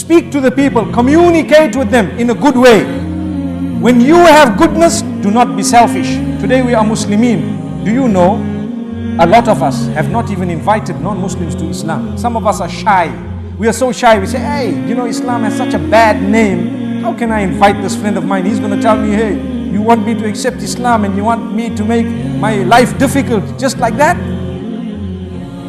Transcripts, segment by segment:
speak to the people, communicate with them in a good way. When you have goodness, do not be selfish. Today we are Muslimin. Do you know, a lot of us have not even invited non-Muslims to Islam. Some of us are shy. We are so shy. We say, hey, you know, Islam has such a bad name. How can I invite this friend of mine? He's going to tell me, hey, you want me to accept Islam and you want me to make my life difficult just like that?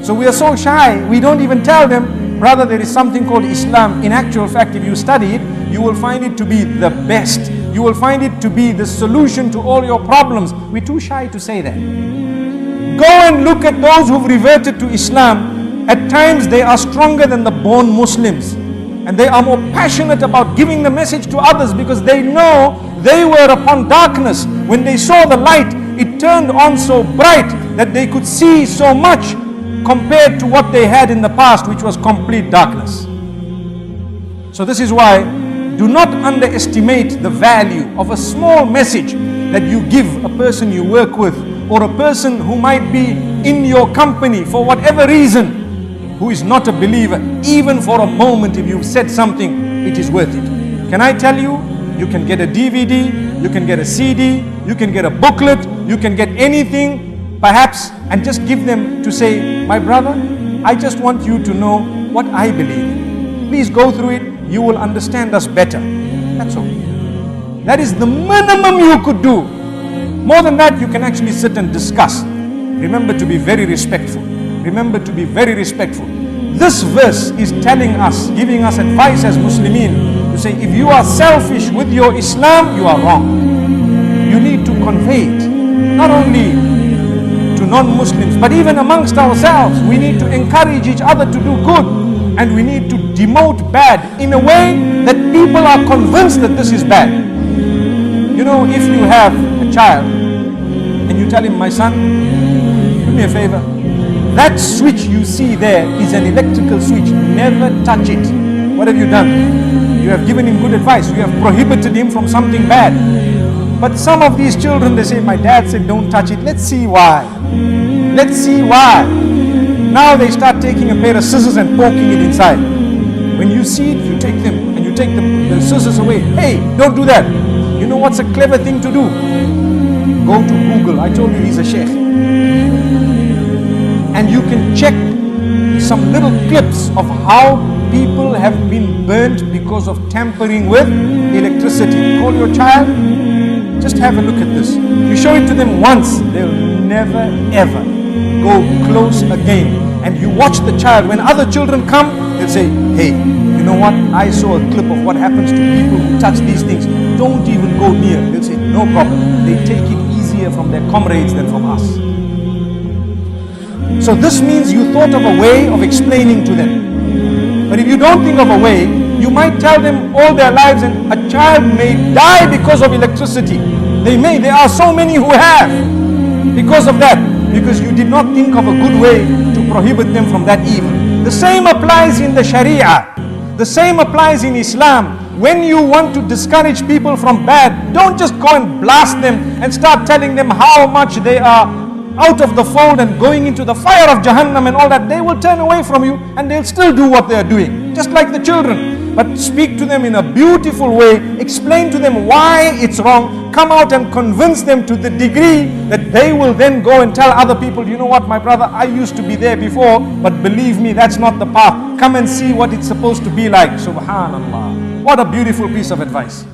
So we are so shy, we don't even tell them, brother, there is something called Islam. In actual fact, if you study it, you will find it to be the best. You will find it to be the solution to all your problems. We're too shy to say that. Go and look at those who've reverted to Islam. At times they are stronger than the born Muslims. And they are more passionate about giving the message to others because they know they were upon darkness. When they saw the light, it turned on so bright that they could see so much compared to what they had in the past, which was complete darkness. So this is why, do not underestimate the value of a small message that you give a person you work with, or a person who might be in your company for whatever reason, who is not a believer. Even for a moment, if you've said something, it is worth it. Can I tell you, you can get a DVD, you can get a CD, you can get a booklet, you can get anything, perhaps, and just give them to say, my brother, I just want you to know what I believe. Please go through it, you will understand us better. That's all. That is the minimum you could do. More than that, you can actually sit and discuss. Remember to be very respectful. Remember to be very respectful. This verse is telling us, giving us advice as Muslimin, to say if you are selfish with your Islam, you are wrong. You need to convey it, not only to non-Muslims, but even amongst ourselves. We need to encourage each other to do good. And we need to demote bad in a way that people are convinced that this is bad. You know, if you have a child and you tell him, my son, do me a favor, that switch you see there is an electrical switch, never touch it. What have you done? You have given him good advice, you have prohibited him from something bad. But some of these children, they say, my dad said don't touch it. Let's see why. Let's see why. Now they start taking a pair of scissors and poking it inside. When you see it, you take them and you take the scissors away. Hey, don't do that. You know what's a clever thing to do? Go to Google. I told you he's a sheikh. And you can check some little clips of how people have been burnt because of tampering with electricity. Call your child, just have a look at this. You show it to them once, they'll never ever go close again. And you watch the child, when other children come, they'll say, hey, you know what, I saw a clip of what happens to people who touch these things. Don't even go near. They'll say, no problem. They take it easier from their comrades than from us. So this means you thought of a way of explaining to them. But if you don't think of a way, you might tell them all their lives, and a child may die because of electricity. There are so many who have because of that. Because you did not think of a good way to prohibit them from that evil. The same applies in the Sharia. The same applies in Islam. When you want to discourage people from bad, don't just go and blast them and start telling them how much they are out of the fold and going into the fire of Jahannam and all that. They will turn away from you and they'll still do what they are doing, just like the children. But speak to them in a beautiful way, explain to them why it's wrong, come out and convince them to the degree that they will then go and tell other people, you know what, my brother, I used to be there before, but believe me, that's not the path. Come and see what it's supposed to be like. Subhanallah. What a beautiful piece of advice.